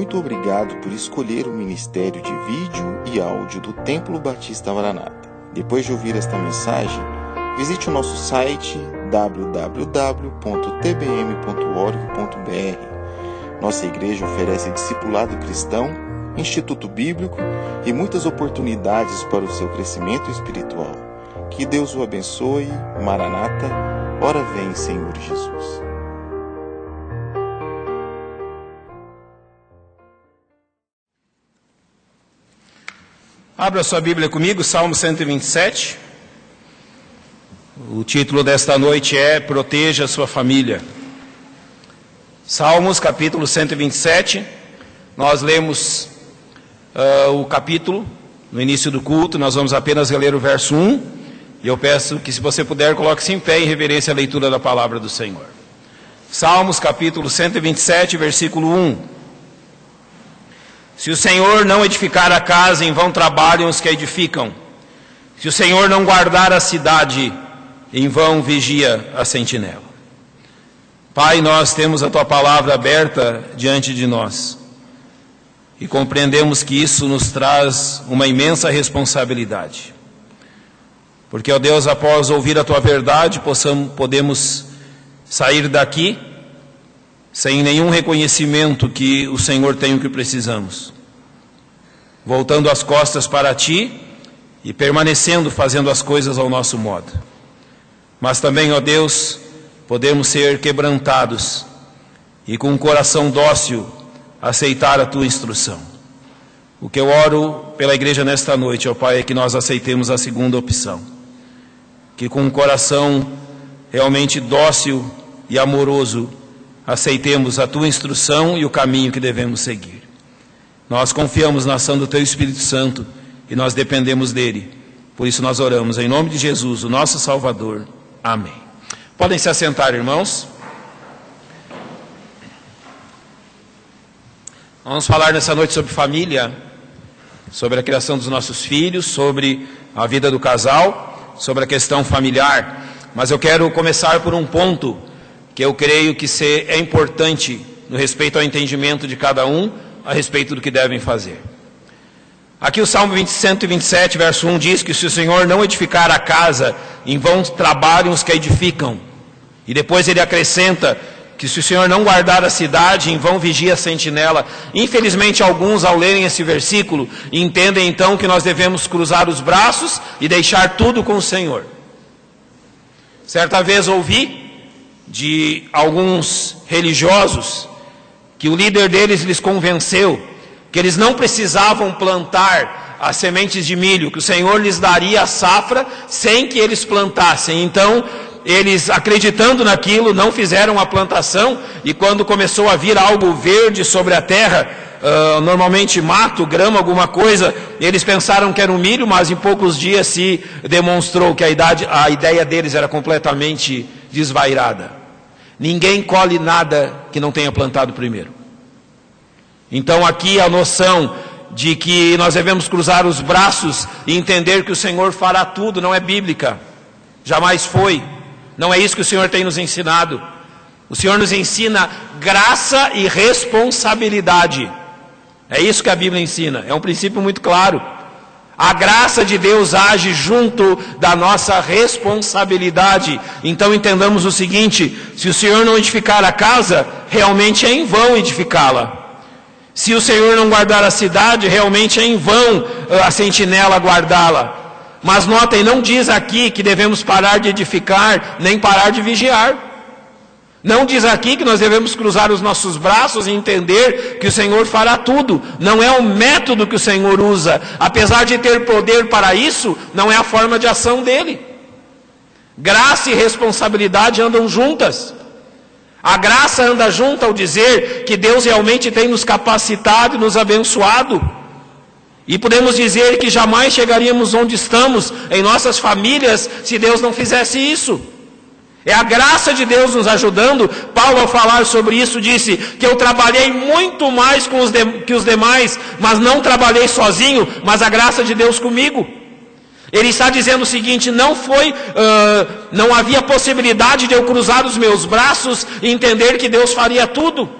Muito obrigado por escolher o Ministério de Vídeo e Áudio do Templo Batista Maranata. Depois de ouvir esta mensagem, visite o nosso site www.tbm.org.br. Nossa igreja oferece discipulado cristão, instituto bíblico e muitas oportunidades para o seu crescimento espiritual. Que Deus o abençoe. Maranata, ora vem, Senhor Jesus. Abra sua Bíblia comigo, Salmo 127. O título desta noite é Proteja a sua família. Salmos, capítulo 127. Nós lemos o capítulo no início do culto. Nós vamos apenas reler o verso 1. E eu peço que, se você puder, coloque-se em pé em reverência à leitura da palavra do Senhor. Salmos, capítulo 127, versículo 1. Se o Senhor não edificar a casa, em vão trabalham os que a edificam. Se o Senhor não guardar a cidade, em vão vigia a sentinela. Pai, nós temos a Tua palavra aberta diante de nós. E compreendemos que isso nos traz uma imensa responsabilidade. Porque, ó Deus, após ouvir a Tua verdade, podemos sair daqui sem nenhum reconhecimento que o Senhor tem o que precisamos, voltando as costas para Ti e permanecendo fazendo as coisas ao nosso modo. Mas também, ó Deus, podemos ser quebrantados e com um coração dócil aceitar a Tua instrução. O que eu oro pela igreja nesta noite, ó Pai, é que nós aceitemos a segunda opção, que com um coração realmente dócil e amoroso aceitemos a Tua instrução e o caminho que devemos seguir. Nós confiamos na ação do Teu Espírito Santo e nós dependemos dEle. Por isso nós oramos em nome de Jesus, o nosso Salvador. Amém. Podem se assentar, irmãos. Vamos falar nessa noite sobre família, sobre a criação dos nossos filhos, sobre a vida do casal, sobre a questão familiar. Mas eu quero começar por um ponto que eu creio que é importante no respeito ao entendimento de cada um a respeito do que devem fazer. Aqui o Salmo 127, verso 1 diz que se o Senhor não edificar a casa, em vão trabalham os que a edificam. E depois ele acrescenta que se o Senhor não guardar a cidade, em vão vigia a sentinela. Infelizmente, alguns, ao lerem esse versículo, entendem então que nós devemos cruzar os braços e deixar tudo com o Senhor. Certa vez ouvi de alguns religiosos que o líder deles lhes convenceu que eles não precisavam plantar as sementes de milho, que o Senhor lhes daria a safra sem que eles plantassem. Então, eles, acreditando naquilo, não fizeram a plantação, e quando começou a vir algo verde sobre a terra, normalmente mato, grama, alguma coisa, eles pensaram que era um milho, mas em poucos dias se demonstrou que a ideia deles era completamente desvairada. Ninguém colhe nada que não tenha plantado primeiro. Então aqui a noção de que nós devemos cruzar os braços e entender que o Senhor fará tudo não é bíblica. Jamais foi. Não é isso que o Senhor tem nos ensinado. O Senhor nos ensina graça e responsabilidade. É isso que a Bíblia ensina. É um princípio muito claro. A graça de Deus age junto da nossa responsabilidade. Então entendamos o seguinte: se o Senhor não edificar a casa, realmente é em vão edificá-la. Se o Senhor não guardar a cidade, realmente é em vão a sentinela guardá-la. Mas notem, não diz aqui que devemos parar de edificar, nem parar de vigiar. Não diz aqui que nós devemos cruzar os nossos braços e entender que o Senhor fará tudo. Não é o método que o Senhor usa. Apesar de ter poder para isso, não é a forma de ação dele. Graça e responsabilidade andam juntas. A graça anda junto ao dizer que Deus realmente tem nos capacitado e nos abençoado. E podemos dizer que jamais chegaríamos onde estamos em nossas famílias se Deus não fizesse isso. É a graça de Deus nos ajudando. Paulo, ao falar sobre isso, disse que eu trabalhei muito mais que os demais, mas não trabalhei sozinho, mas a graça de Deus comigo. Ele está dizendo o seguinte: não havia possibilidade de eu cruzar os meus braços e entender que Deus faria tudo.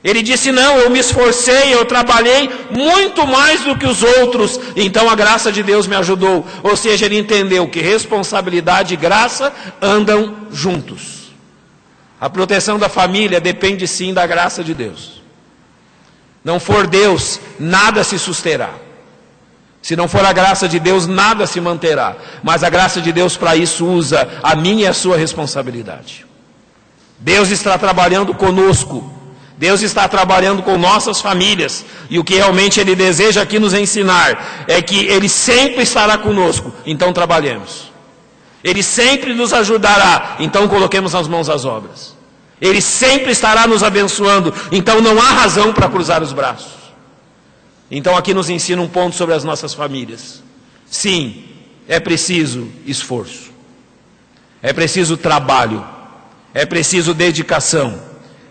Ele disse: não, eu me esforcei, eu trabalhei muito mais do que os outros, então a graça de Deus me ajudou. Ou seja, ele entendeu que responsabilidade e graça andam juntos. A proteção da família depende sim da graça de Deus. Não for Deus, nada se susterá. Se não for a graça de Deus, nada se manterá. Mas a graça de Deus para isso usa a minha e a sua responsabilidade. Deus está trabalhando conosco. Deus está trabalhando com nossas famílias. E o que realmente Ele deseja aqui nos ensinar é que Ele sempre estará conosco. Então trabalhemos. Ele sempre nos ajudará. Então coloquemos as mãos às obras. Ele sempre estará nos abençoando. Então não há razão para cruzar os braços. Então aqui nos ensina um ponto sobre as nossas famílias. Sim, é preciso esforço. É preciso trabalho. É preciso dedicação.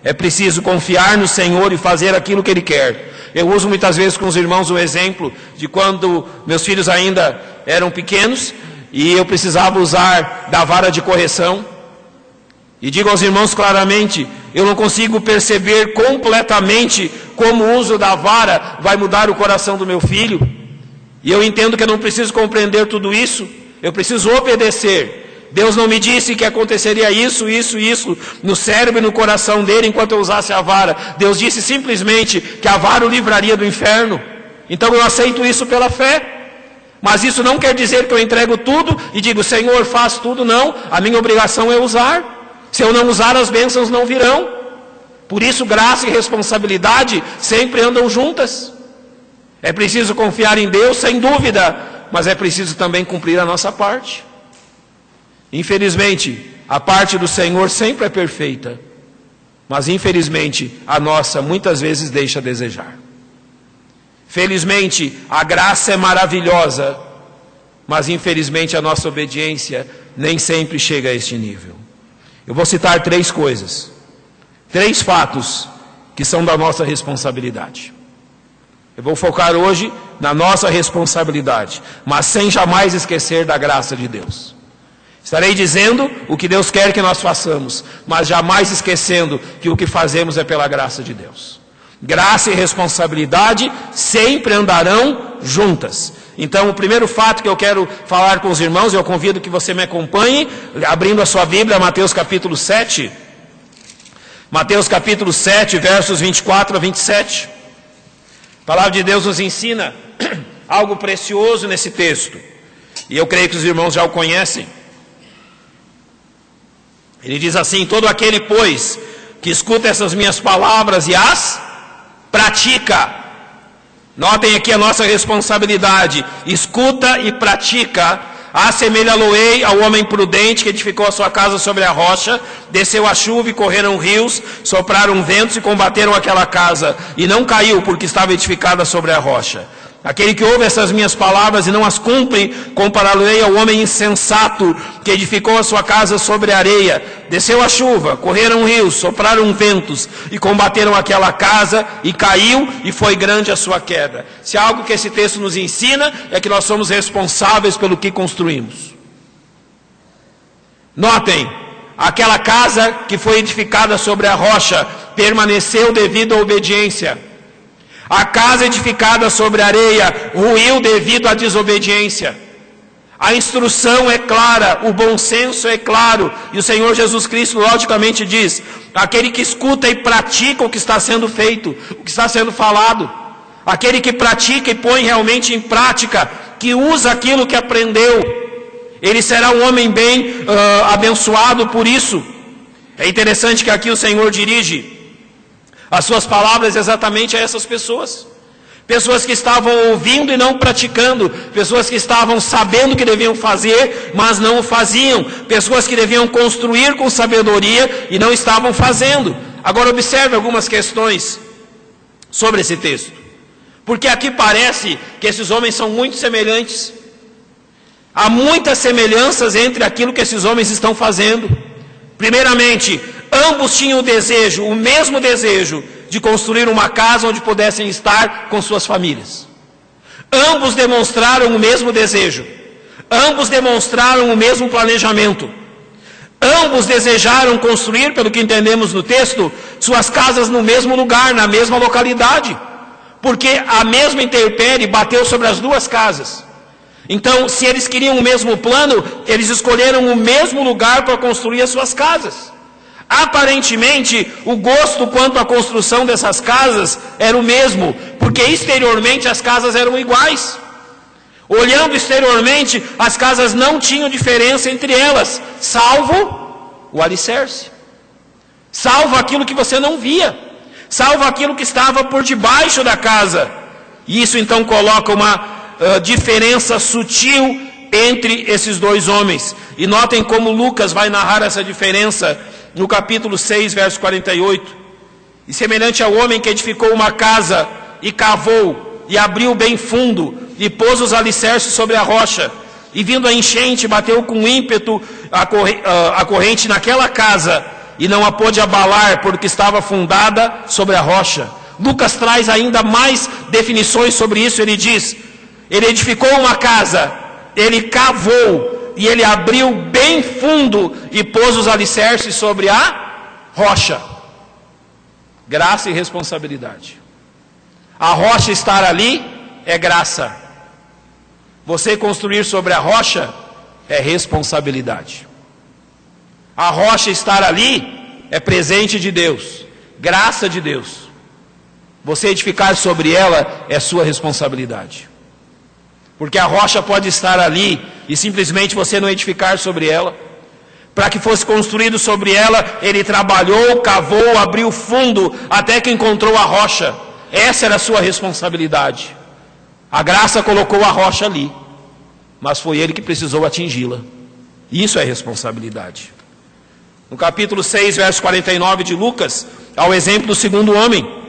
É preciso confiar no Senhor e fazer aquilo que Ele quer. Eu uso muitas vezes com os irmãos o exemplo de quando meus filhos ainda eram pequenos e eu precisava usar da vara de correção. E digo aos irmãos claramente, eu não consigo perceber completamente como o uso da vara vai mudar o coração do meu filho. E eu entendo que eu não preciso compreender tudo isso, eu preciso obedecer. Deus não me disse que aconteceria isso no cérebro e no coração dele enquanto eu usasse a vara. Deus disse simplesmente que a vara o livraria do inferno. Então eu aceito isso pela fé. Mas isso não quer dizer que eu entrego tudo e digo: Senhor, faz tudo. Não, a minha obrigação é usar. Se eu não usar, as bênçãos não virão. Por isso graça e responsabilidade sempre andam juntas. É preciso confiar em Deus, sem dúvida, mas é preciso também cumprir a nossa parte. Infelizmente, a parte do Senhor sempre é perfeita, mas infelizmente a nossa muitas vezes deixa a desejar. Felizmente, a graça é maravilhosa, mas infelizmente a nossa obediência nem sempre chega a este nível. Eu vou citar 3 coisas, 3 fatos que são da nossa responsabilidade. Eu vou focar hoje na nossa responsabilidade, mas sem jamais esquecer da graça de Deus. Estarei dizendo o que Deus quer que nós façamos, mas jamais esquecendo que o que fazemos é pela graça de Deus. Graça e responsabilidade sempre andarão juntas. Então, o primeiro fato que eu quero falar com os irmãos, eu convido que você me acompanhe, abrindo a sua Bíblia, Mateus capítulo 7. Mateus capítulo 7, versos 24 a 27. A palavra de Deus nos ensina algo precioso nesse texto. E eu creio que os irmãos já o conhecem. Ele diz assim: todo aquele, pois, que escuta essas minhas palavras e as pratica. Notem aqui a nossa responsabilidade. Escuta e pratica. Assemelhá-lo-ei ao homem prudente que edificou a sua casa sobre a rocha, desceu a chuva e correram rios, sopraram ventos e combateram aquela casa, e não caiu porque estava edificada sobre a rocha. Aquele que ouve essas minhas palavras e não as cumpre, compará-lo-ei ao homem insensato que edificou a sua casa sobre a areia. Desceu a chuva, correram rios, sopraram ventos e combateram aquela casa, e caiu, e foi grande a sua queda. Se há algo que esse texto nos ensina, é que nós somos responsáveis pelo que construímos. Notem, aquela casa que foi edificada sobre a rocha permaneceu devido à obediência. A casa edificada sobre a areia ruiu devido à desobediência. A instrução é clara, o bom senso é claro, e o Senhor Jesus Cristo logicamente diz: aquele que escuta e pratica o que está sendo feito, o que está sendo falado, aquele que pratica e põe realmente em prática, que usa aquilo que aprendeu, ele será um homem bem abençoado por isso. É interessante que aqui o Senhor dirige as suas palavras exatamente a essas pessoas. Pessoas que estavam ouvindo e não praticando. Pessoas que estavam sabendo o que deviam fazer, mas não o faziam. Pessoas que deviam construir com sabedoria e não estavam fazendo. Agora observe algumas questões sobre esse texto. Porque aqui parece que esses homens são muito semelhantes. Há muitas semelhanças entre aquilo que esses homens estão fazendo. Primeiramente, ambos tinham o mesmo desejo de construir uma casa onde pudessem estar com suas famílias. Ambos demonstraram o mesmo desejo. Ambos demonstraram o mesmo planejamento. Ambos desejaram construir, pelo que entendemos no texto, suas casas no mesmo lugar, na mesma localidade, porque a mesma intempérie bateu sobre as duas casas. Então, se eles queriam o mesmo plano, eles escolheram o mesmo lugar para construir as suas casas. Aparentemente, o gosto quanto à construção dessas casas era o mesmo, porque exteriormente as casas eram iguais. Olhando exteriormente, as casas não tinham diferença entre elas, salvo o alicerce, salvo aquilo que você não via, salvo aquilo que estava por debaixo da casa. E isso então coloca uma diferença sutil entre esses dois homens. E notem como Lucas vai narrar essa diferença no capítulo 6, verso 48. E semelhante ao homem que edificou uma casa e cavou e abriu bem fundo e pôs os alicerces sobre a rocha, e vindo a enchente bateu com ímpeto a corrente naquela casa, e não a pôde abalar, porque estava fundada sobre a rocha. Lucas traz ainda mais definições sobre isso. Ele diz: ele edificou uma casa, ele cavou, e ele abriu bem fundo e pôs os alicerces sobre a rocha. Graça e responsabilidade. A rocha estar ali é graça. Você construir sobre a rocha é responsabilidade. A rocha estar ali é presente de Deus, graça de Deus. Você edificar sobre ela é sua responsabilidade. Porque a rocha pode estar ali e simplesmente você não edificar sobre ela. Para que fosse construído sobre ela, ele trabalhou, cavou, abriu fundo, até que encontrou a rocha. Essa era a sua responsabilidade. A graça colocou a rocha ali, mas foi ele que precisou atingi-la. Isso é responsabilidade. No capítulo 6, verso 49 de Lucas, há o exemplo do segundo homem.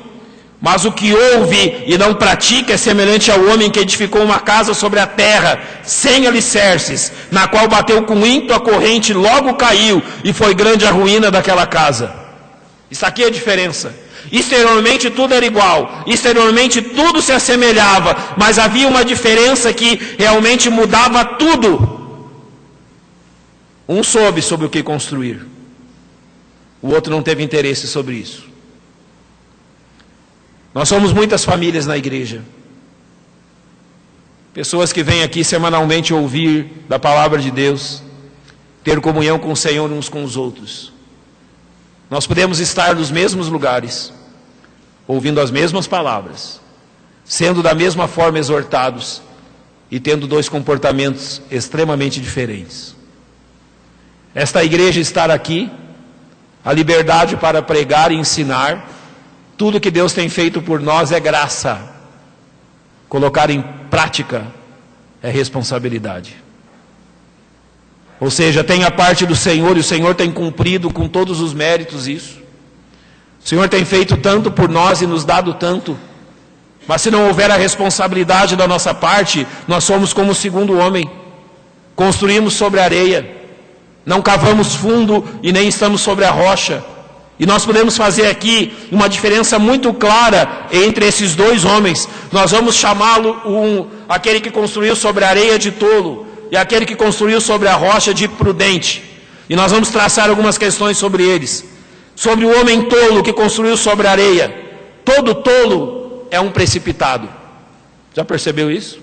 Mas o que ouve e não pratica é semelhante ao homem que edificou uma casa sobre a terra, sem alicerces, na qual bateu com ímpeto a corrente, logo caiu, e foi grande a ruína daquela casa. Isso aqui é a diferença. Exteriormente tudo era igual, exteriormente tudo se assemelhava, mas havia uma diferença que realmente mudava tudo. Um soube sobre o que construir, o outro não teve interesse sobre isso. Nós somos muitas famílias na igreja, pessoas que vêm aqui semanalmente ouvir da palavra de Deus, ter comunhão com o Senhor uns com os outros. Nós podemos estar nos mesmos lugares, ouvindo as mesmas palavras, sendo da mesma forma exortados e tendo dois comportamentos extremamente diferentes. Esta igreja estar aqui, a liberdade para pregar e ensinar, tudo que Deus tem feito por nós é graça. Colocar em prática é responsabilidade. Ou seja, tem a parte do Senhor, e o Senhor tem cumprido com todos os méritos isso. O Senhor tem feito tanto por nós e nos dado tanto. Mas se não houver a responsabilidade da nossa parte, nós somos como o segundo homem. Construímos sobre a areia, não cavamos fundo e nem estamos sobre a rocha. E nós podemos fazer aqui uma diferença muito clara entre esses dois homens. Nós vamos chamá-lo aquele que construiu sobre a areia de tolo, e aquele que construiu sobre a rocha de prudente. E nós vamos traçar algumas questões sobre eles. Sobre o homem tolo que construiu sobre a areia. Todo tolo é um precipitado. Já percebeu isso?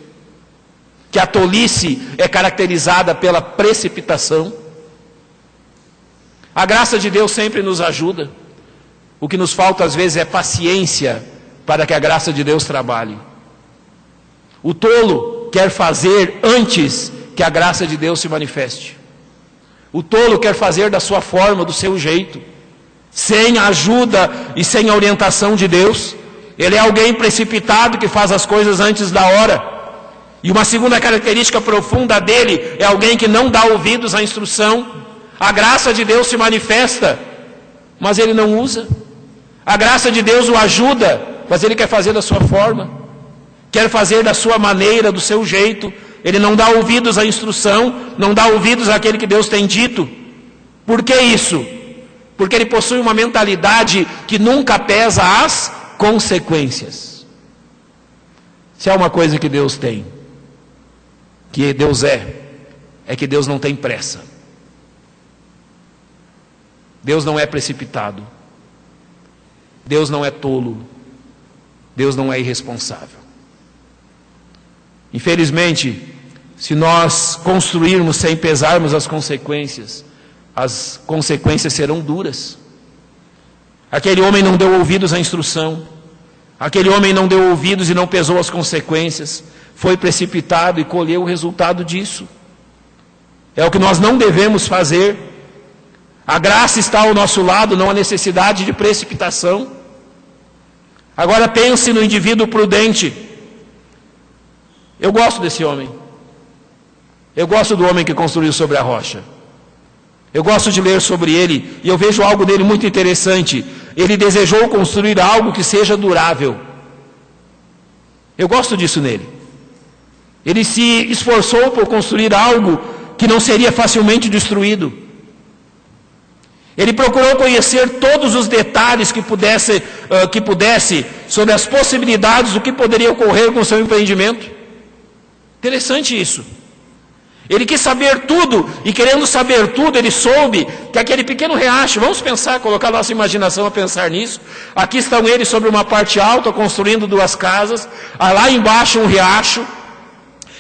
Que a tolice é caracterizada pela precipitação. A graça de Deus sempre nos ajuda. O que nos falta às vezes é paciência para que a graça de Deus trabalhe. O tolo quer fazer antes que a graça de Deus se manifeste. O tolo quer fazer da sua forma, do seu jeito, sem a ajuda e sem a orientação de Deus. Ele é alguém precipitado que faz as coisas antes da hora. E uma segunda característica profunda dele é alguém que não dá ouvidos à instrução. A graça de Deus se manifesta, mas ele não usa. A graça de Deus o ajuda, mas ele quer fazer da sua forma, quer fazer da sua maneira, do seu jeito. Ele não dá ouvidos à instrução, não dá ouvidos àquele que Deus tem dito. Por que isso? Porque ele possui uma mentalidade que nunca pesa as consequências. Se há uma coisa que Deus tem, que Deus é que Deus não tem pressa. Deus não é precipitado. Deus não é tolo. Deus não é irresponsável. Infelizmente, se nós construirmos sem pesarmos as consequências serão duras. Aquele homem não deu ouvidos à instrução. Aquele homem não deu ouvidos e não pesou as consequências. Foi precipitado e colheu o resultado disso. É o que nós não devemos fazer. A graça está ao nosso lado, não há necessidade de precipitação. Agora pense no indivíduo prudente. Eu gosto desse homem. Eu gosto do homem que construiu sobre a rocha. Eu gosto de ler sobre ele e eu vejo algo dele muito interessante. Ele desejou construir algo que seja durável. Eu gosto disso nele. Ele se esforçou por construir algo que não seria facilmente destruído. Ele procurou conhecer todos os detalhes que pudesse sobre as possibilidades do que poderia ocorrer com o seu empreendimento. Interessante isso. Ele quis saber tudo, e querendo saber tudo, ele soube que aquele pequeno riacho, vamos pensar, colocar nossa imaginação a pensar nisso. Aqui estão eles sobre uma parte alta, construindo 2 casas, lá embaixo um riacho.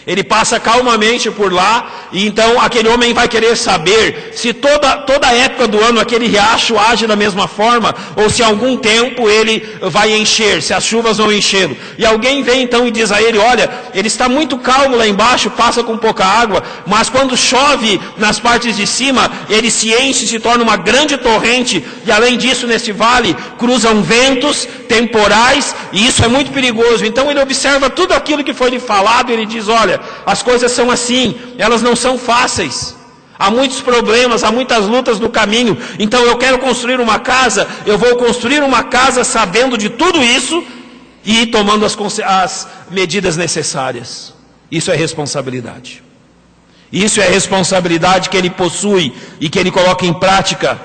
Ele passa calmamente por lá, e então aquele homem vai querer saber se toda a época do ano aquele riacho age da mesma forma, ou se algum tempo ele vai encher, se as chuvas vão enchê-lo. E alguém vem então e diz a ele: olha, ele está muito calmo lá embaixo, passa com pouca água, mas quando chove nas partes de cima, ele se enche, se torna uma grande torrente, e além disso nesse vale cruzam ventos temporais, e isso é muito perigoso. Então ele observa tudo aquilo que foi lhe falado, e ele diz: olha, as coisas são assim, elas não são fáceis, há muitos problemas, há muitas lutas no caminho. Então eu quero construir uma casa, eu vou construir uma casa sabendo de tudo isso e tomando as medidas necessárias. Isso é responsabilidade. Isso é responsabilidade que ele possui e que ele coloca em prática.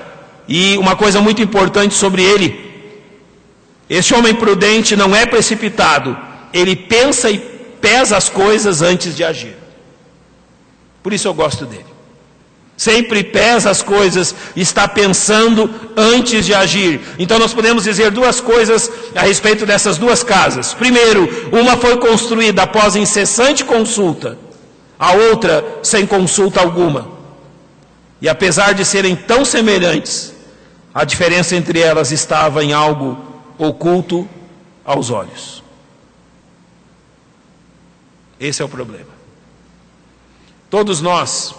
E uma coisa muito importante sobre ele: esse homem prudente não é precipitado, ele pensa e pesa as coisas antes de agir. Por isso eu gosto dele. Sempre pesa as coisas, está pensando antes de agir. Então nós podemos dizer 2 coisas a respeito dessas 2 casas. Primeiro, uma foi construída após incessante consulta, a outra sem consulta alguma. E apesar de serem tão semelhantes, a diferença entre elas estava em algo oculto aos olhos. Esse é o problema. Todos nós,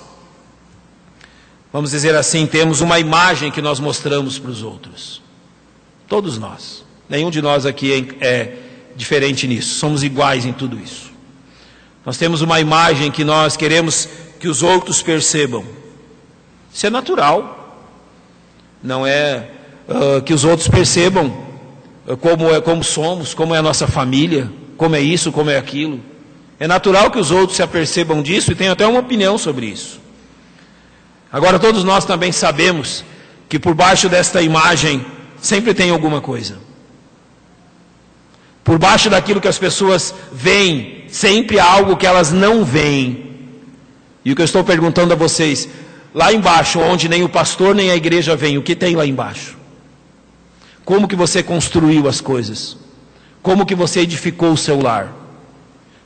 vamos dizer assim, temos uma imagem que nós mostramos para os outros. Todos nós. Nenhum de nós aqui é diferente nisso. Somos iguais em tudo isso. Nós temos uma imagem que nós queremos que os outros percebam. Isso é natural. Não é que os outros percebam como somos, como é a nossa família, como é isso, como é aquilo. É natural que os outros se apercebam disso e tenham até uma opinião sobre isso. Agora, todos nós também sabemos que por baixo desta imagem sempre tem alguma coisa. Por baixo daquilo que as pessoas veem, sempre há algo que elas não veem. E o que eu estou perguntando a vocês, lá embaixo, onde nem o pastor nem a igreja vem, o que tem lá embaixo? Como que você construiu as coisas? Como que você edificou o seu lar?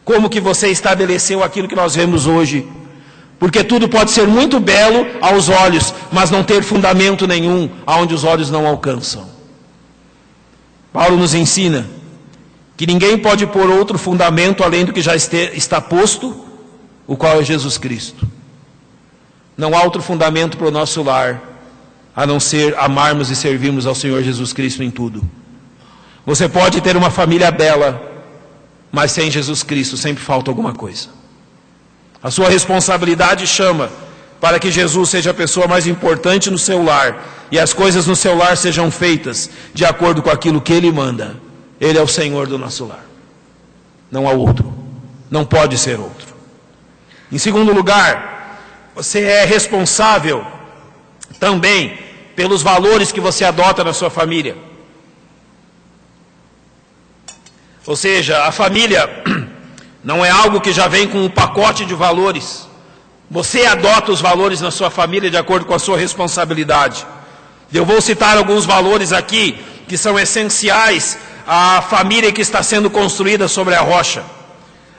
Como que você estabeleceu aquilo que nós vemos hoje? Porque tudo pode ser muito belo aos olhos, mas não ter fundamento nenhum, aonde os olhos não alcançam. Paulo nos ensina que ninguém pode pôr outro fundamento além do que já está posto, o qual é Jesus Cristo. Não há outro fundamento para o nosso lar, a não ser amarmos e servirmos ao Senhor Jesus Cristo em tudo. Você pode ter uma família bela, mas sem Jesus Cristo sempre falta alguma coisa. A sua responsabilidade chama para que Jesus seja a pessoa mais importante no seu lar, e as coisas no seu lar sejam feitas de acordo com aquilo que Ele manda. Ele é o Senhor do nosso lar. Não há outro. Não pode ser outro. Em segundo lugar, você é responsável também pelos valores que você adota na sua família. Ou seja, a família não é algo que já vem com um pacote de valores. Você adota os valores na sua família de acordo com a sua responsabilidade. Eu vou citar alguns valores aqui que são essenciais à família que está sendo construída sobre a rocha.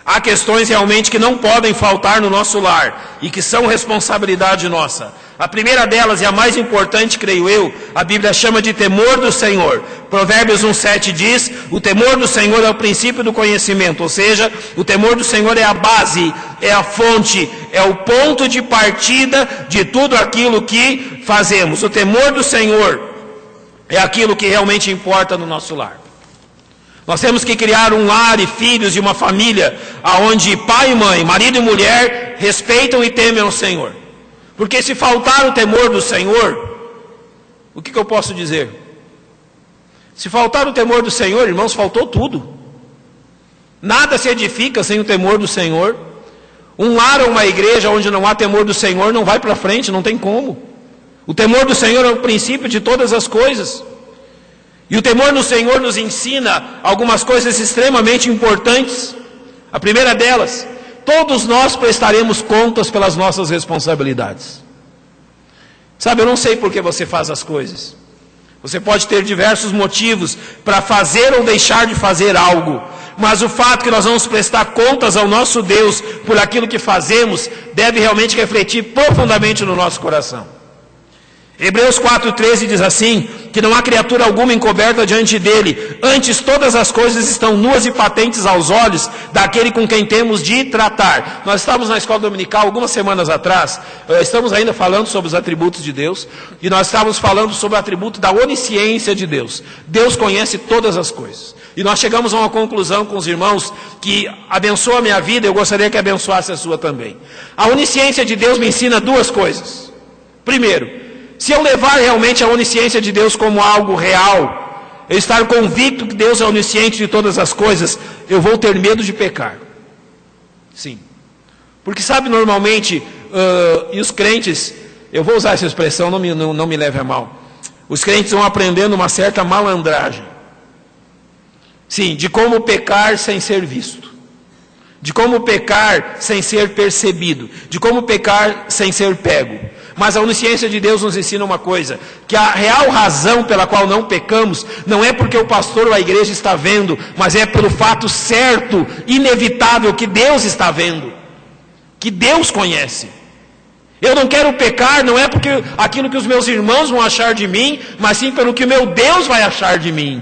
Há questões realmente que não podem faltar no nosso lar e que são responsabilidade nossa. A primeira delas, e a mais importante, creio eu, a Bíblia chama de temor do Senhor. Provérbios 1,7 diz: o temor do Senhor é o princípio do conhecimento, ou seja, o temor do Senhor é a base, é a fonte, é o ponto de partida de tudo aquilo que fazemos. O temor do Senhor é aquilo que realmente importa no nosso lar. Nós temos que criar um lar e filhos e uma família onde pai e mãe, marido e mulher respeitam e temem ao Senhor. Porque se faltar o temor do Senhor, o que eu posso dizer? Se faltar o temor do Senhor, irmãos, faltou tudo. Nada se edifica sem o temor do Senhor. Um lar ou uma igreja onde não há temor do Senhor não vai para frente, não tem como. O temor do Senhor é o princípio de todas as coisas. E o temor do Senhor nos ensina algumas coisas extremamente importantes. A primeira delas: todos nós prestaremos contas pelas nossas responsabilidades. Sabe, eu não sei por que você faz as coisas. Você pode ter diversos motivos para fazer ou deixar de fazer algo. Mas o fato que nós vamos prestar contas ao nosso Deus por aquilo que fazemos deve realmente refletir profundamente no nosso coração. Hebreus 4,13 diz assim, que não há criatura alguma encoberta diante dele, antes todas as coisas estão nuas e patentes aos olhos daquele com quem temos de tratar. Nós estávamos na escola dominical algumas semanas atrás, estamos ainda falando sobre os atributos de Deus, e nós estávamos falando sobre o atributo da onisciência de Deus. Deus conhece todas as coisas. E nós chegamos a uma conclusão com os irmãos que abençoa a minha vida, eu gostaria que abençoasse a sua também. A onisciência de Deus me ensina duas coisas. Primeiro, se eu levar realmente a onisciência de Deus como algo real, eu estar convicto que Deus é onisciente de todas as coisas, eu vou ter medo de pecar. Sim. Porque sabe, normalmente, e os crentes, eu vou usar essa expressão, não me leve a mal, os crentes vão aprendendo uma certa malandragem. Sim, de como pecar sem ser visto, de como pecar sem ser percebido, de como pecar sem ser pego. Mas a onisciência de Deus nos ensina uma coisa, que a real razão pela qual não pecamos, não é porque o pastor ou a igreja está vendo, mas é pelo fato certo, inevitável, que Deus está vendo, que Deus conhece. Eu não quero pecar, não é porque aquilo que os meus irmãos vão achar de mim, mas sim pelo que o meu Deus vai achar de mim.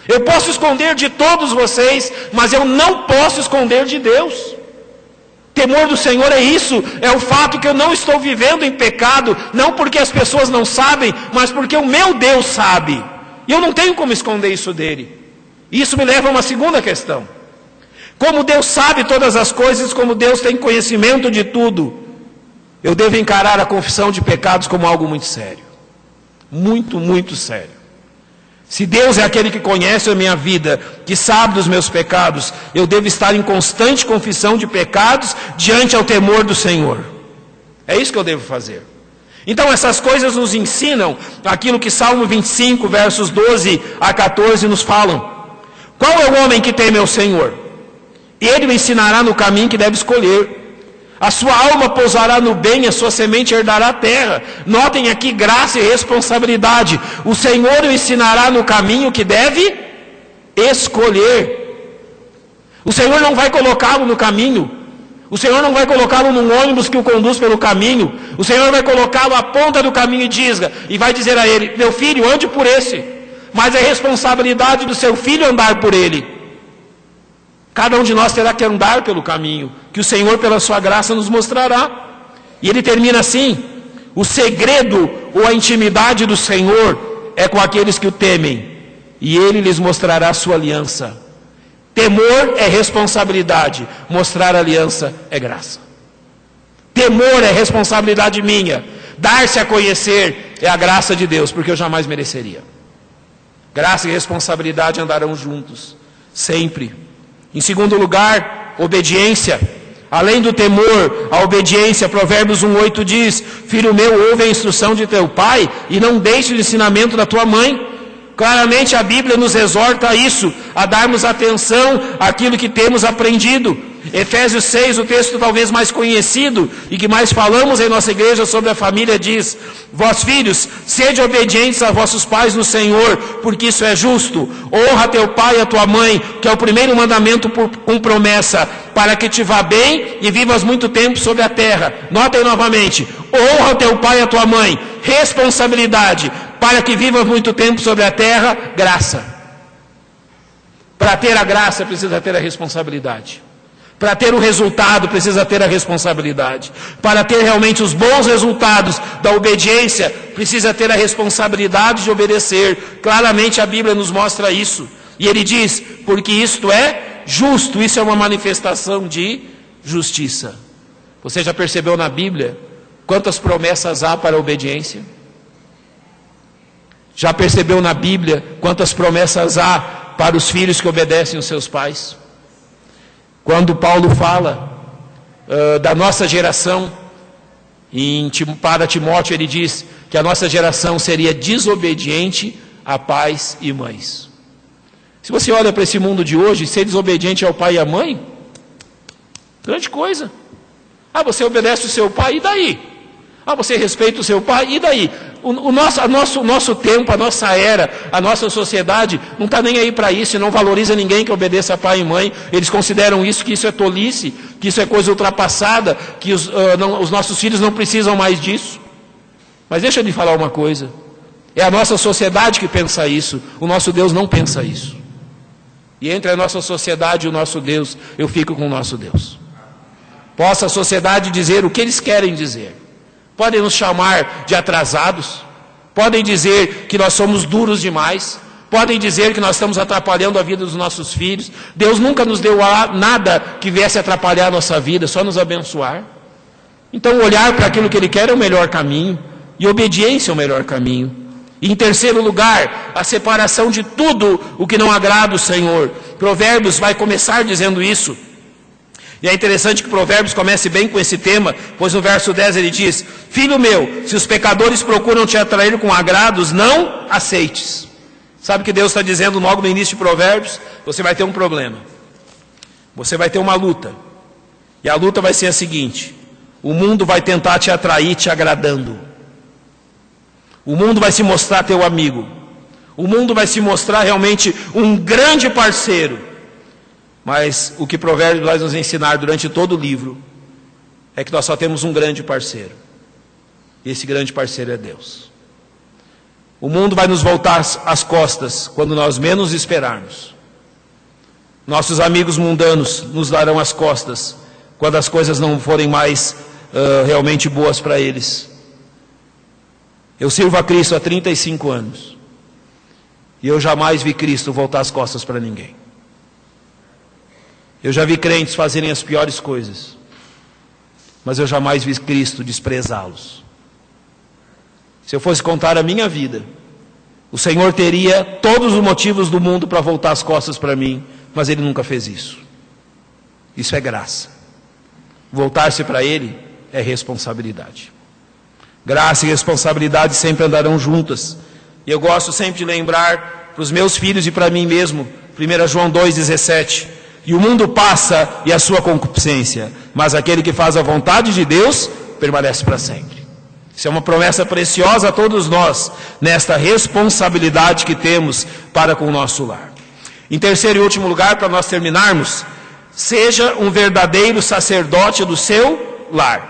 Eu posso esconder de todos vocês, mas eu não posso esconder de Deus. Temor do Senhor é isso, é o fato que eu não estou vivendo em pecado, não porque as pessoas não sabem, mas porque o meu Deus sabe. E eu não tenho como esconder isso dele. Isso me leva a uma segunda questão. Como Deus sabe todas as coisas, como Deus tem conhecimento de tudo, eu devo encarar a confissão de pecados como algo muito sério. Muito, muito sério. Se Deus é aquele que conhece a minha vida, que sabe dos meus pecados, eu devo estar em constante confissão de pecados diante ao temor do Senhor. É isso que eu devo fazer. Então essas coisas nos ensinam aquilo que Salmo 25, versos 12 a 14 nos falam. Qual é o homem que teme ao Senhor? Ele o ensinará no caminho que deve escolher. A sua alma pousará no bem, a sua semente herdará a terra. Notem aqui graça e responsabilidade. O Senhor o ensinará no caminho que deve escolher. O Senhor não vai colocá-lo no caminho. O Senhor não vai colocá-lo num ônibus que o conduz pelo caminho. O Senhor vai colocá-lo à ponta do caminho e vai dizer a ele: meu filho, ande por esse. Mas é responsabilidade do seu filho andar por ele. Cada um de nós terá que andar pelo caminho que o Senhor, pela sua graça, nos mostrará. E ele termina assim: o segredo ou a intimidade do Senhor é com aqueles que o temem, e ele lhes mostrará a sua aliança. Temor é responsabilidade, mostrar aliança é graça. Temor é responsabilidade minha, dar-se a conhecer é a graça de Deus, porque eu jamais mereceria. Graça e responsabilidade andarão juntos, sempre. Em segundo lugar, obediência. Além do temor, a obediência. Provérbios 1,8 diz: filho meu, ouve a instrução de teu pai e não deixe o ensinamento da tua mãe. Claramente a Bíblia nos exorta a isso, a darmos atenção àquilo que temos aprendido. Efésios 6, o texto talvez mais conhecido e que mais falamos em nossa igreja sobre a família, diz: vós filhos, sede obedientes a vossos pais no Senhor, porque isso é justo. Honra teu pai e a tua mãe, que é o primeiro mandamento com promessa, para que te vá bem e vivas muito tempo sobre a terra. Notem novamente: honra teu pai e a tua mãe, responsabilidade, para que vivas muito tempo sobre a terra, graça. Para ter a graça precisa ter a responsabilidade. Para ter o resultado precisa ter a responsabilidade. Para ter realmente os bons resultados da obediência, precisa ter a responsabilidade de obedecer. Claramente a Bíblia nos mostra isso. E ele diz: porque isto é justo, isso é uma manifestação de justiça. Você já percebeu na Bíblia quantas promessas há para a obediência? Já percebeu na Bíblia quantas promessas há para os filhos que obedecem os seus pais? Quando Paulo fala da nossa geração, para Timóteo ele diz que a nossa geração seria desobediente a pais e mães. Se você olha para esse mundo de hoje, ser desobediente ao pai e à mãe, grande coisa. Você obedece o seu pai, e daí? Você respeita o seu pai, e daí? O nosso tempo, a nossa era, a nossa sociedade não está nem aí para isso, e não valoriza ninguém que obedeça a pai e mãe. Eles consideram isso, que isso é tolice, que isso é coisa ultrapassada, que os nossos filhos não precisam mais disso. Mas deixa eu lhe falar uma coisa: é a nossa sociedade que pensa isso, o nosso Deus não pensa isso. E entre a nossa sociedade e o nosso Deus, eu fico com o nosso Deus. Possa a sociedade dizer o que eles querem dizer. Podem nos chamar de atrasados, podem dizer que nós somos duros demais, podem dizer que nós estamos atrapalhando a vida dos nossos filhos. Deus nunca nos deu nada que viesse atrapalhar a nossa vida, só nos abençoar. Então olhar para aquilo que Ele quer é o melhor caminho, e obediência é o melhor caminho. E em terceiro lugar, a separação de tudo o que não agrada o Senhor. Provérbios vai começar dizendo isso. E é interessante que Provérbios comece bem com esse tema, pois no verso 10 ele diz: filho meu, se os pecadores procuram te atrair com agrados, não aceites. Sabe o que Deus está dizendo logo no início de Provérbios? Você vai ter um problema, você vai ter uma luta, e a luta vai ser a seguinte: o mundo vai tentar te atrair te agradando, o mundo vai se mostrar teu amigo, o mundo vai se mostrar realmente um grande parceiro. Mas o que Provérbios vai nos ensinar durante todo o livro é que nós só temos um grande parceiro. E esse grande parceiro é Deus. O mundo vai nos voltar as costas quando nós menos esperarmos. Nossos amigos mundanos nos darão as costas quando as coisas não forem mais realmente boas para eles. Eu sirvo a Cristo há 35 anos. E eu jamais vi Cristo voltar as costas para ninguém. Eu já vi crentes fazerem as piores coisas, mas eu jamais vi Cristo desprezá-los. Se eu fosse contar a minha vida, o Senhor teria todos os motivos do mundo para voltar as costas para mim, mas Ele nunca fez isso. Isso é graça. Voltar-se para Ele é responsabilidade. Graça e responsabilidade sempre andarão juntas. E eu gosto sempre de lembrar para os meus filhos e para mim mesmo, 1 João 2,17... e o mundo passa e a sua concupiscência, mas aquele que faz a vontade de Deus permanece para sempre. Isso é uma promessa preciosa a todos nós, nesta responsabilidade que temos para com o nosso lar. Em terceiro e último lugar, para nós terminarmos, seja um verdadeiro sacerdote do seu lar.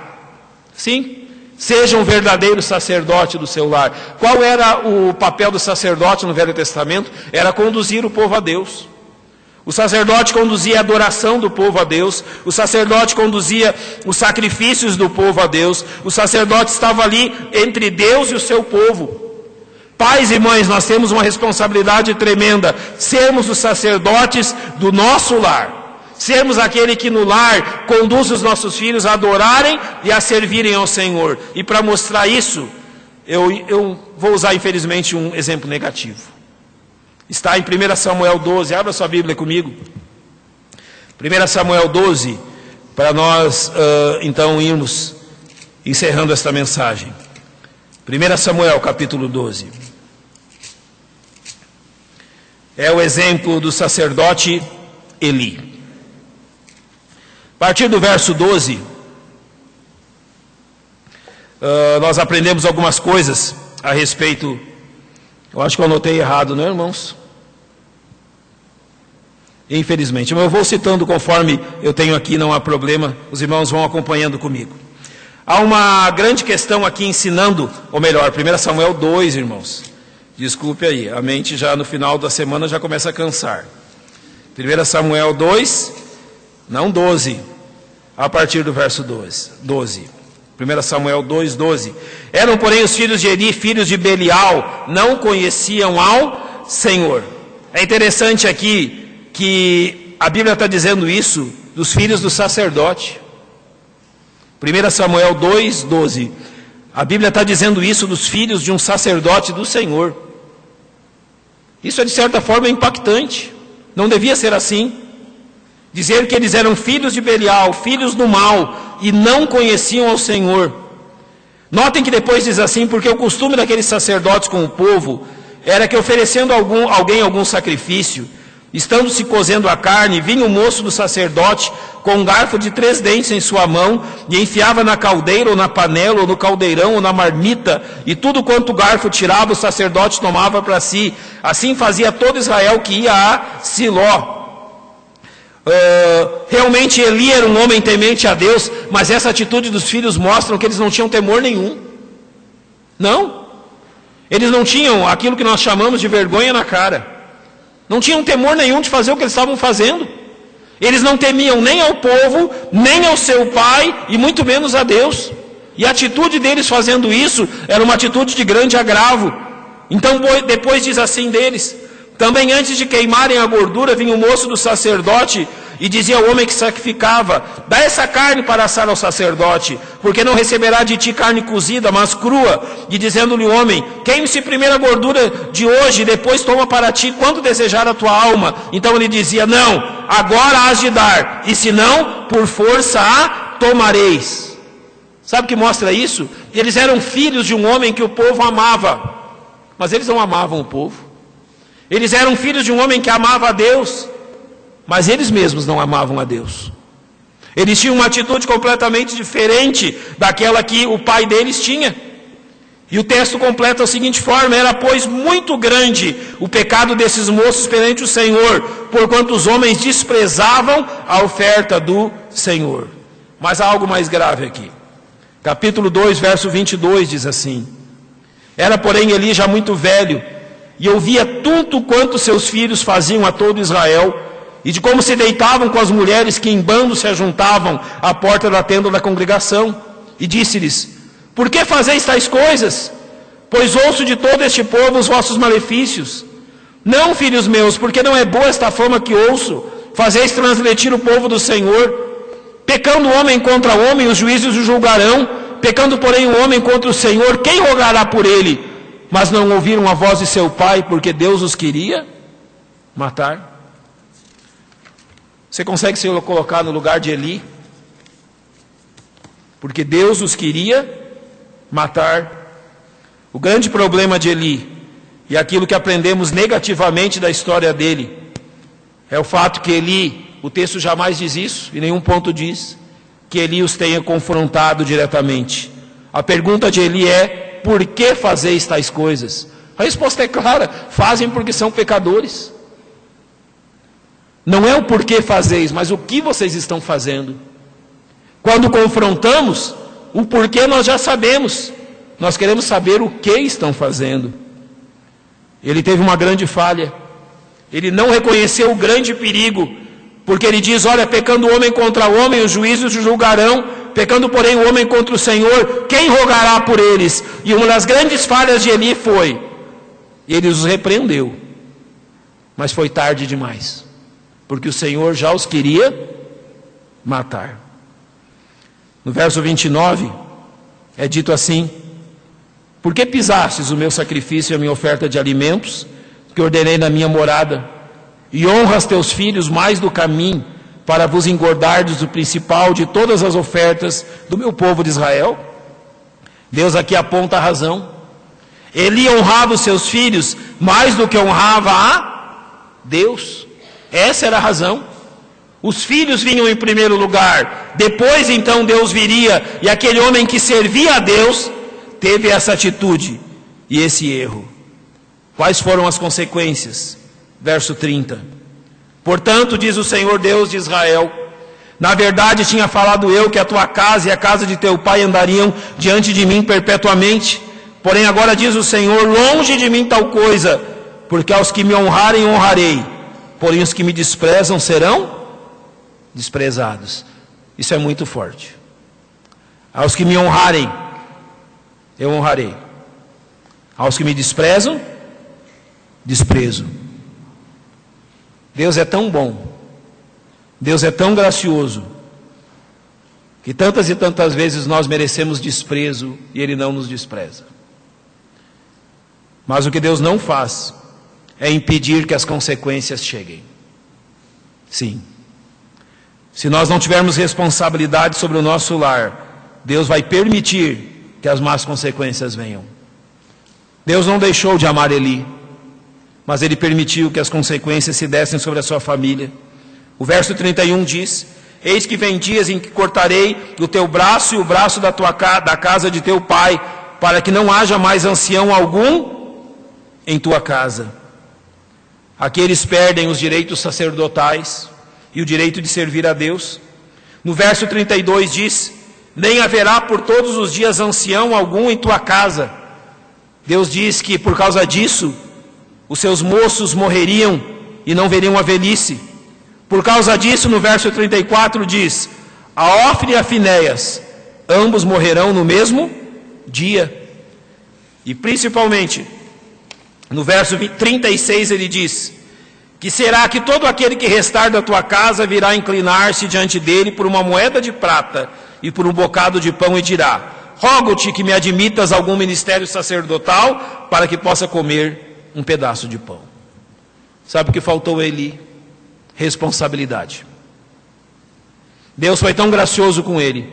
Sim, seja um verdadeiro sacerdote do seu lar. Qual era o papel do sacerdote no Velho Testamento? Era conduzir o povo a Deus. O sacerdote conduzia a adoração do povo a Deus, o sacerdote conduzia os sacrifícios do povo a Deus, o sacerdote estava ali entre Deus e o seu povo. Pais e mães, nós temos uma responsabilidade tremenda, sermos os sacerdotes do nosso lar, sermos aquele que no lar conduz os nossos filhos a adorarem e a servirem ao Senhor. E para mostrar isso, eu vou usar infelizmente um exemplo negativo. Está em 1 Samuel 12, abra sua Bíblia comigo. 1 Samuel 12, para nós então irmos encerrando esta mensagem. 1 Samuel capítulo 12. É o exemplo do sacerdote Eli. A partir do verso 12, nós aprendemos algumas coisas a respeito. Eu acho que eu anotei errado, não é, irmãos? Infelizmente, mas eu vou citando conforme eu tenho aqui, não há problema, os irmãos vão acompanhando comigo. Há uma grande questão aqui ensinando, ou melhor, 1 Samuel 2, irmãos. Desculpe aí, a mente já no final da semana já começa a cansar. 1 Samuel 2, não 12, a partir do verso 12. 1 Samuel 2, 12. Eram, porém, os filhos de Eli, filhos de Belial, não conheciam ao Senhor. É interessante aqui que a Bíblia está dizendo isso dos filhos do sacerdote. 1 Samuel 2, 12. A Bíblia está dizendo isso dos filhos de um sacerdote do Senhor. Isso é de certa forma impactante. Não devia ser assim. Dizer que eles eram filhos de Belial, filhos do mal, e não conheciam ao Senhor. Notem que depois diz assim, porque o costume daqueles sacerdotes com o povo era que, oferecendo alguém algum sacrifício, estando se cozendo a carne, vinha o moço do sacerdote com um garfo de 3 dentes em sua mão, e enfiava na caldeira, ou na panela, ou no caldeirão, ou na marmita, e tudo quanto o garfo tirava, o sacerdote tomava para si. Assim fazia todo Israel que ia a Siló. Realmente Eli era um homem temente a Deus, mas essa atitude dos filhos mostra que eles não tinham temor nenhum. Não. Eles não tinham aquilo que nós chamamos de vergonha na cara. Não tinham temor nenhum de fazer o que eles estavam fazendo. Eles não temiam nem ao povo, nem ao seu pai, e muito menos a Deus. E a atitude deles fazendo isso era uma atitude de grande agravo. Então depois diz assim deles: também antes de queimarem a gordura, vinha o moço do sacerdote e dizia ao homem que sacrificava: dá essa carne para assar ao sacerdote, porque não receberá de ti carne cozida, mas crua. E dizendo-lhe o homem: queime-se primeiro a gordura de hoje, e depois toma para ti quanto desejar a tua alma. Então ele dizia: não, agora hás de dar, e se não, por força a tomareis. Sabe o que mostra isso? Eles eram filhos de um homem que o povo amava, mas eles não amavam o povo. Eles eram filhos de um homem que amava a Deus, mas eles mesmos não amavam a Deus. Eles tinham uma atitude completamente diferente daquela que o pai deles tinha. E o texto completa da seguinte forma: era, pois, muito grande o pecado desses moços perante o Senhor, porquanto os homens desprezavam a oferta do Senhor. Mas há algo mais grave aqui. Capítulo 2, verso 22 diz assim: era, porém, Eli já muito velho, e ouvia tudo quanto seus filhos faziam a todo Israel, e de como se deitavam com as mulheres que em bando se ajuntavam à porta da tenda da congregação. E disse-lhes: por que fazeis tais coisas? Pois ouço de todo este povo os vossos malefícios. Não, filhos meus, porque não é boa esta fama que ouço. Fazeis transgredir o povo do Senhor. Pecando o homem contra o homem, os juízes o julgarão. Pecando, porém, o homem contra o Senhor, quem rogará por ele? Mas não ouviram a voz de seu pai, porque Deus os queria matar. Você consegue se colocar no lugar de Eli? Porque Deus os queria matar. O grande problema de Eli, e aquilo que aprendemos negativamente da história dele, é o fato que Eli, o texto jamais diz isso, em nenhum ponto diz, que Eli os tenha confrontado diretamente. A pergunta de Eli é: por que fazeis tais coisas? A resposta é clara: fazem porque são pecadores. Não é o porquê fazeis, mas o que vocês estão fazendo. Quando confrontamos, o porquê nós já sabemos. Nós queremos saber o que estão fazendo. Ele teve uma grande falha. Ele não reconheceu o grande perigo, porque ele diz: olha, pecando o homem contra o homem, os juízes o julgarão. Pecando, porém, o homem contra o Senhor, quem rogará por eles? E uma das grandes falhas de Eli foi: ele os repreendeu, mas foi tarde demais, porque o Senhor já os queria matar. No verso 29, é dito assim: por que pisastes o meu sacrifício e a minha oferta de alimentos, que ordenei na minha morada, e honras teus filhos mais do caminho, para vos engordardes do principal de todas as ofertas do meu povo de Israel? Deus aqui aponta a razão. Eli honrava os seus filhos mais do que honrava a Deus. Essa era a razão. Os filhos vinham em primeiro lugar, depois então Deus viria, e aquele homem que servia a Deus teve essa atitude e esse erro. Quais foram as consequências? Verso 30. Portanto, diz o Senhor Deus de Israel, na verdade tinha falado eu que a tua casa e a casa de teu pai andariam diante de mim perpetuamente, porém agora diz o Senhor, longe de mim tal coisa, porque aos que me honrarem honrarei, porém os que me desprezam serão desprezados. Isso é muito forte. Aos que me honrarem, eu honrarei. Aos que me desprezam, desprezo. Deus é tão bom, Deus é tão gracioso, que tantas e tantas vezes nós merecemos desprezo e Ele não nos despreza. Mas o que Deus não faz é impedir que as consequências cheguem. Sim. Se nós não tivermos responsabilidade sobre o nosso lar, Deus vai permitir que as más consequências venham. Deus não deixou de amar Eli, mas Ele permitiu que as consequências se dessem sobre a sua família. O verso 31 diz, eis que vem dias em que cortarei o teu braço e o braço da casa de teu pai, para que não haja mais ancião algum em tua casa. Aqui eles perdem os direitos sacerdotais e o direito de servir a Deus. No verso 32 diz, nem haverá por todos os dias ancião algum em tua casa. Deus diz que por causa disso, os seus moços morreriam e não veriam a velhice. Por causa disso, no verso 34 diz, a Ofne e a Finéias, ambos morrerão no mesmo dia. E principalmente, no verso 36 ele diz, que será que todo aquele que restar da tua casa virá inclinar-se diante dele por uma moeda de prata e por um bocado de pão e dirá, rogo-te que me admitas algum ministério sacerdotal para que possa comer um pedaço de pão. Sabe o que faltou a Eli? Responsabilidade. Deus foi tão gracioso com ele,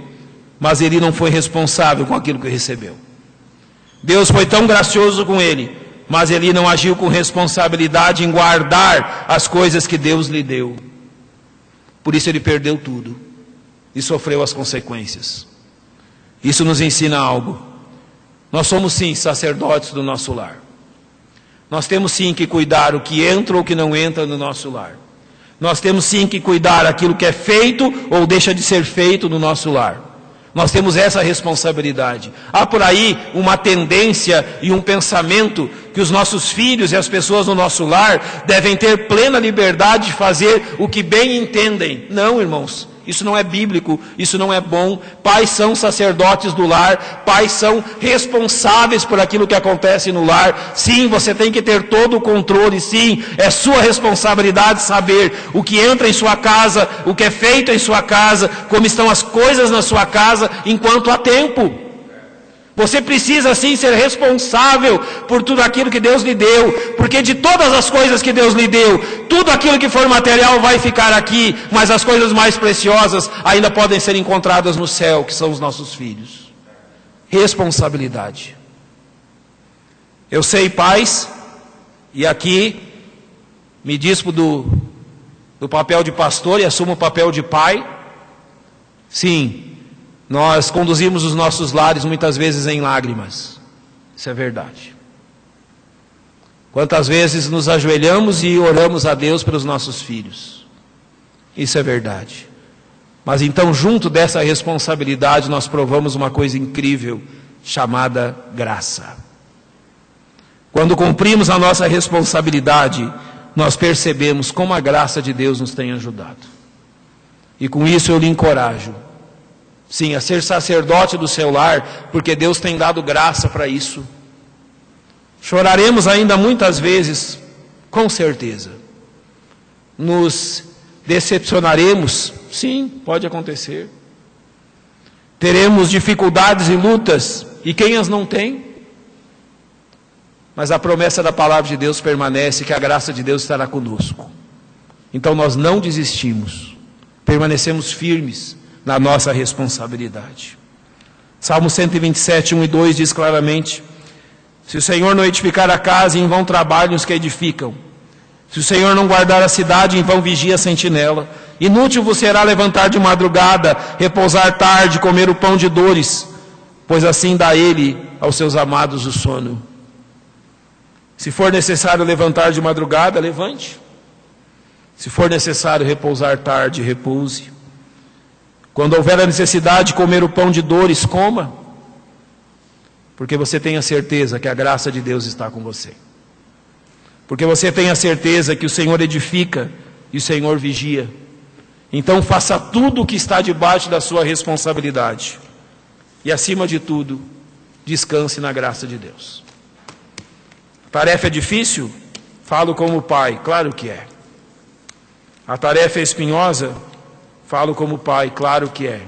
mas ele não foi responsável com aquilo que recebeu. Deus foi tão gracioso com ele, mas ele não agiu com responsabilidade em guardar as coisas que Deus lhe deu. Por isso ele perdeu tudo e sofreu as consequências. Isso nos ensina algo. Nós somos sim sacerdotes do nosso lar. Nós temos sim que cuidar o que entra ou o que não entra no nosso lar. Nós temos sim que cuidar aquilo que é feito ou deixa de ser feito no nosso lar. Nós temos essa responsabilidade. Há por aí uma tendência e um pensamento que os nossos filhos e as pessoas no nosso lar devem ter plena liberdade de fazer o que bem entendem. Não, irmãos, isso não é bíblico, isso não é bom. Pais são sacerdotes do lar, pais são responsáveis por aquilo que acontece no lar. Sim, você tem que ter todo o controle, sim, é sua responsabilidade saber o que entra em sua casa, o que é feito em sua casa, como estão as coisas na sua casa, enquanto há tempo. Você precisa sim ser responsável por tudo aquilo que Deus lhe deu, porque de todas as coisas que Deus lhe deu, tudo aquilo que for material vai ficar aqui, mas as coisas mais preciosas ainda podem ser encontradas no céu, que são os nossos filhos. Responsabilidade. Eu sei, pais, e aqui me dispo do papel de pastor e assumo o papel de pai. Sim, nós conduzimos os nossos lares muitas vezes em lágrimas. Isso é verdade. Quantas vezes nos ajoelhamos e oramos a Deus pelos nossos filhos. Isso é verdade. Mas então, junto dessa responsabilidade, nós provamos uma coisa incrível, chamada graça. Quando cumprimos a nossa responsabilidade, nós percebemos como a graça de Deus nos tem ajudado. E com isso eu lhe encorajo, sim, a ser sacerdote do seu lar, porque Deus tem dado graça para isso. Choraremos ainda muitas vezes, com certeza. Nos decepcionaremos, sim, pode acontecer. Teremos dificuldades e lutas, e quem as não tem? Mas a promessa da palavra de Deus permanece, que a graça de Deus estará conosco. Então nós não desistimos, permanecemos firmes na nossa responsabilidade. Salmo 127, 1 e 2 diz claramente: se o Senhor não edificar a casa, em vão trabalham os que edificam. Se o Senhor não guardar a cidade, em vão vigia a sentinela. Inútil vos será levantar de madrugada, repousar tarde, comer o pão de dores, pois assim dá ele aos seus amados o sono. Se for necessário levantar de madrugada, levante. Se for necessário repousar tarde, repouse. Quando houver a necessidade de comer o pão de dores, coma. Porque você tem a certeza que a graça de Deus está com você. Porque você tem a certeza que o Senhor edifica e o Senhor vigia. Então faça tudo o que está debaixo da sua responsabilidade. E acima de tudo, descanse na graça de Deus. A tarefa é difícil? Falo como pai, claro que é. A tarefa é espinhosa? Falo como pai, claro que é.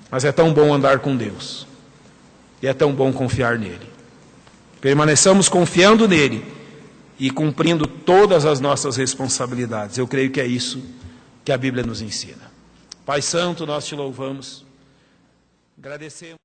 Mas é tão bom andar com Deus. E é tão bom confiar nele. Permaneçamos confiando nele e cumprindo todas as nossas responsabilidades. Eu creio que é isso que a Bíblia nos ensina. Pai Santo, nós te louvamos. Agradecemos.